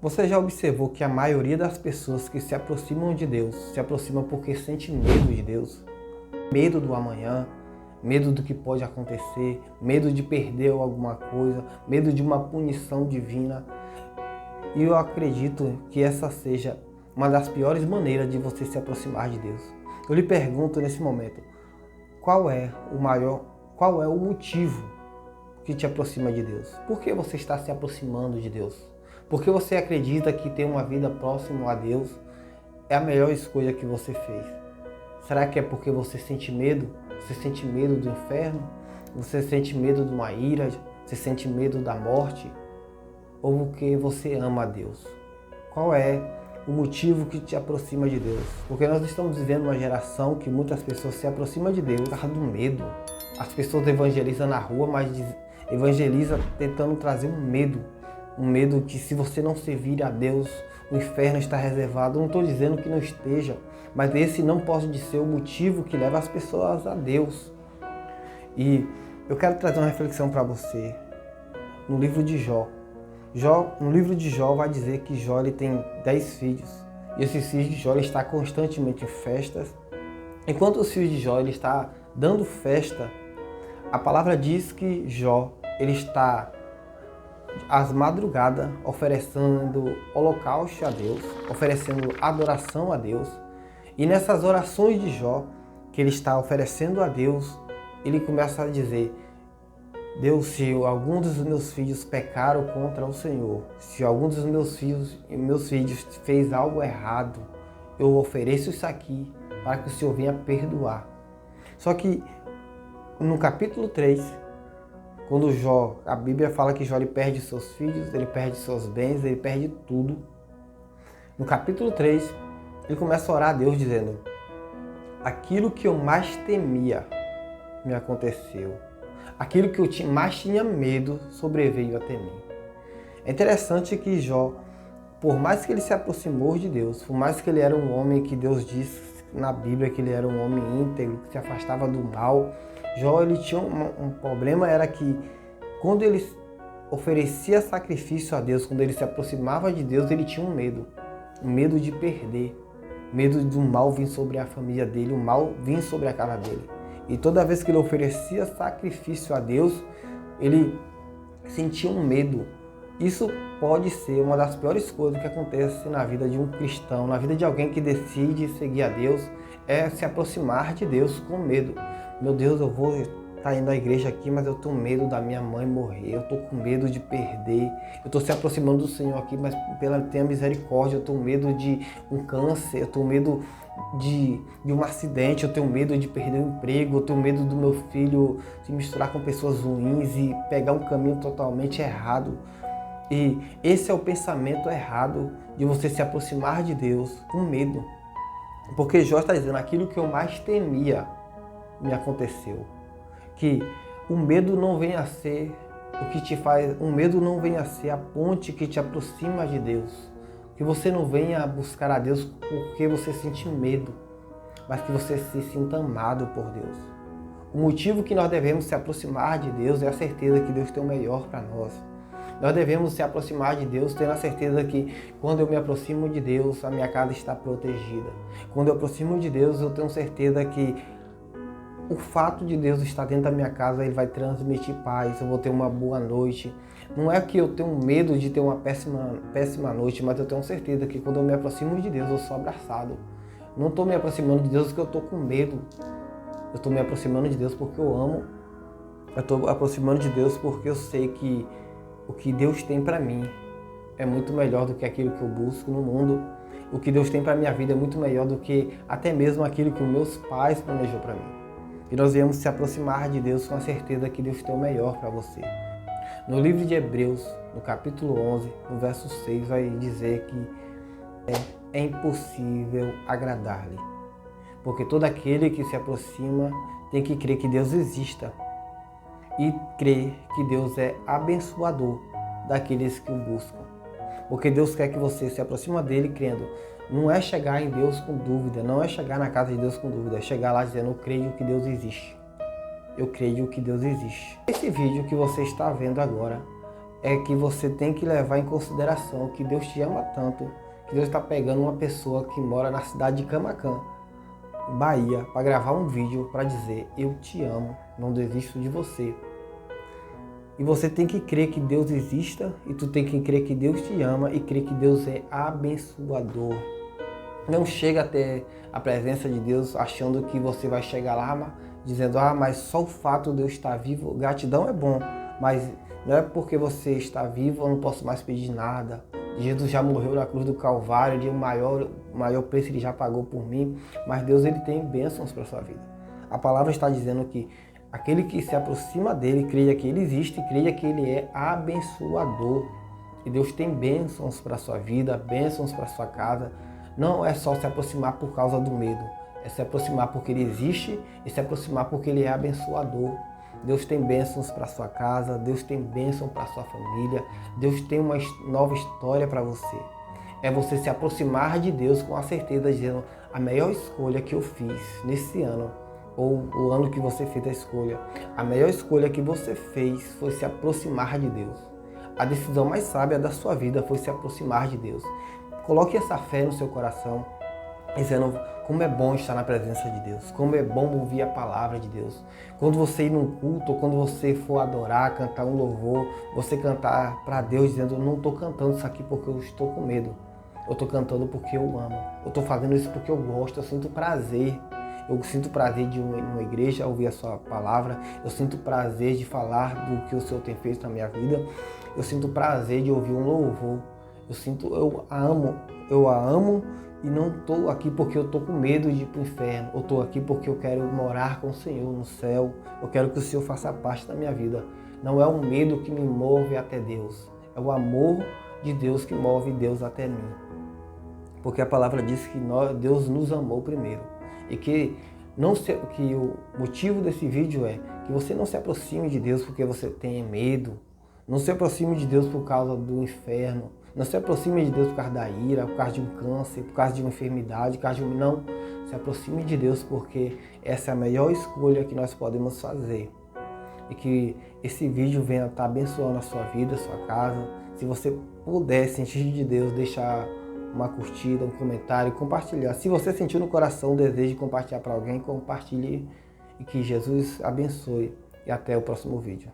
Você já observou que a maioria das pessoas que se aproximam de Deus se aproximam porque sente medo de Deus? Medo do amanhã, medo do que pode acontecer, medo de perder alguma coisa, medo de uma punição divina. E eu acredito que essa seja uma das piores maneiras de você se aproximar de Deus. Eu lhe pergunto nesse momento, qual é o motivo que te aproxima de Deus? Por que você está se aproximando de Deus? Por que você acredita que ter uma vida próxima a Deus é a melhor escolha que você fez? Será que é porque você sente medo? Você sente medo do inferno? Você sente medo de uma ira? Você sente medo da morte? Ou porque você ama a Deus? Qual é o motivo que te aproxima de Deus? Porque nós estamos vivendo uma geração que muitas pessoas se aproximam de Deus por causa do medo. As pessoas evangelizam na rua, mas evangelizam tentando trazer um medo. Um medo que se você não servir a Deus, o inferno está reservado. Eu não estou dizendo que não esteja, mas esse não pode ser o motivo que leva as pessoas a Deus. E eu quero trazer uma reflexão para você. No livro de Jó. No livro de Jó vai dizer que Jó ele tem 10 filhos. E esses filhos de Jó ele está constantemente em festas. Enquanto os filhos de Jó ele está dando festa, a palavra diz que Jó ele está às madrugadas oferecendo holocausto a Deus, oferecendo adoração a Deus. E nessas orações de Jó, que ele está oferecendo a Deus, ele começa a dizer: Deus, se algum dos meus filhos pecaram contra o Senhor, se algum dos meus filhos fez algo errado, eu ofereço isso aqui para que o Senhor venha perdoar. Só que no capítulo 3, quando Jó, a Bíblia fala que Jó ele perde seus filhos, ele perde seus bens, ele perde tudo. No capítulo 3, ele começa a orar a Deus dizendo: aquilo que eu mais temia me aconteceu. Aquilo que eu mais tinha medo sobreveio até mim. É interessante que Jó, por mais que ele se aproximou de Deus, por mais que ele era um homem que Deus diz na Bíblia que ele era um homem íntegro, que se afastava do mal, Jó ele tinha um problema, era que quando ele oferecia sacrifício a Deus, quando ele se aproximava de Deus, ele tinha um medo de perder, medo do mal vir sobre a família dele, o mal vir sobre a casa dele. E toda vez que ele oferecia sacrifício a Deus, ele sentia um medo. Isso pode ser uma das piores coisas que acontece na vida de um cristão, na vida de alguém que decide seguir a Deus, é se aproximar de Deus com medo. Meu Deus, eu vou estar indo à igreja aqui, mas eu estou com medo da minha mãe morrer, eu estou com medo de perder, eu estou se aproximando do Senhor aqui, mas tenha misericórdia, eu estou com medo de um câncer, eu estou com medo de um acidente, eu tenho medo de perder o emprego, eu tenho medo do meu filho se misturar com pessoas ruins e pegar um caminho totalmente errado. E esse é o pensamento errado de você se aproximar de Deus com medo. Porque Jó está dizendo, aquilo que eu mais temia me aconteceu. Que o medo não venha a ser o que te faz, o medo não venha a ser a ponte que te aproxima de Deus. Que você não venha buscar a Deus porque você sente medo, mas que você se sinta amado por Deus. O motivo que nós devemos se aproximar de Deus é a certeza que Deus tem o melhor para nós. Nós devemos se aproximar de Deus tendo a certeza que quando eu me aproximo de Deus, a minha casa está protegida. Quando eu aproximo de Deus, eu tenho certeza que o fato de Deus estar dentro da minha casa, Ele vai transmitir paz, eu vou ter uma boa noite. Não é que eu tenho medo de ter uma péssima noite, mas eu tenho certeza que quando eu me aproximo de Deus, eu sou abraçado. Não estou me aproximando de Deus porque eu estou com medo. Eu estou me aproximando de Deus porque eu amo. Eu estou aproximando de Deus porque eu sei que o que Deus tem para mim é muito melhor do que aquilo que eu busco no mundo. O que Deus tem para minha vida é muito melhor do que até mesmo aquilo que os meus pais planejou para mim. E nós viemos se aproximar de Deus com a certeza que Deus tem o melhor para você. No livro de Hebreus, no capítulo 11, no verso 6, vai dizer que é impossível agradar-lhe. Porque todo aquele que se aproxima tem que crer que Deus exista e crer que Deus é abençoador daqueles que o buscam. Porque Deus quer que você se aproxime dele crendo. Não é chegar em Deus com dúvida, não é chegar na casa de Deus com dúvida, é chegar lá dizendo, eu creio que Deus existe. Eu creio que Deus existe. Esse vídeo que você está vendo agora é que você tem que levar em consideração que Deus te ama tanto, que Deus está pegando uma pessoa que mora na cidade de Camaquã, Bahia, para gravar um vídeo para dizer: eu te amo, não desisto de você. E você tem que crer que Deus exista, e tu tem que crer que Deus te ama e crer que Deus é abençoador. Não chega até a presença de Deus achando que você vai chegar lá dizendo: mas só o fato de eu estar vivo, gratidão é bom, mas não é porque você está vivo eu não posso mais pedir nada. Jesus já morreu na cruz do Calvário, o maior preço ele já pagou por mim, mas Deus ele tem bênçãos para a sua vida. A palavra está dizendo que aquele que se aproxima dele, creia que ele existe, creia que ele é abençoador. E Deus tem bênçãos para a sua vida, bênçãos para a sua casa. Não é só se aproximar por causa do medo, é se aproximar porque ele existe e se aproximar porque ele é abençoador. Deus tem bênçãos para a sua casa, Deus tem bênção para a sua família, Deus tem uma nova história para você. É você se aproximar de Deus com a certeza, dizendo: a melhor escolha que eu fiz nesse ano, ou o ano que você fez a escolha, a melhor escolha que você fez foi se aproximar de Deus. A decisão mais sábia da sua vida foi se aproximar de Deus. Coloque essa fé no seu coração, dizendo: como é bom estar na presença de Deus, como é bom ouvir a palavra de Deus. Quando você ir num culto, ou quando você for adorar, cantar um louvor, você cantar para Deus dizendo: eu não estou cantando isso aqui porque eu estou com medo, eu estou cantando porque eu amo, eu estou fazendo isso porque eu gosto, eu sinto prazer. Eu sinto prazer de ir numa igreja, ouvir a sua palavra. Eu sinto prazer de falar do que o Senhor tem feito na minha vida. Eu sinto prazer de ouvir um louvor. Eu a amo e não estou aqui porque eu estou com medo de ir para o inferno. Eu estou aqui porque eu quero morar com o Senhor no céu. Eu quero que o Senhor faça parte da minha vida. Não é o medo que me move até Deus. É o amor de Deus que move Deus até mim. Porque a palavra diz que Deus nos amou primeiro. E que o motivo desse vídeo é que você não se aproxime de Deus porque você tem medo. Não se aproxime de Deus por causa do inferno. Não se aproxime de Deus por causa da ira, por causa de um câncer, por causa de uma enfermidade, por causa de Não. Se aproxime de Deus porque essa é a melhor escolha que nós podemos fazer. E que esse vídeo venha estar abençoando a sua vida, a sua casa. Se você puder sentir de Deus, deixar uma curtida, um comentário, compartilhar. Se você sentir no coração o desejo de compartilhar para alguém, compartilhe e que Jesus abençoe. E até o próximo vídeo.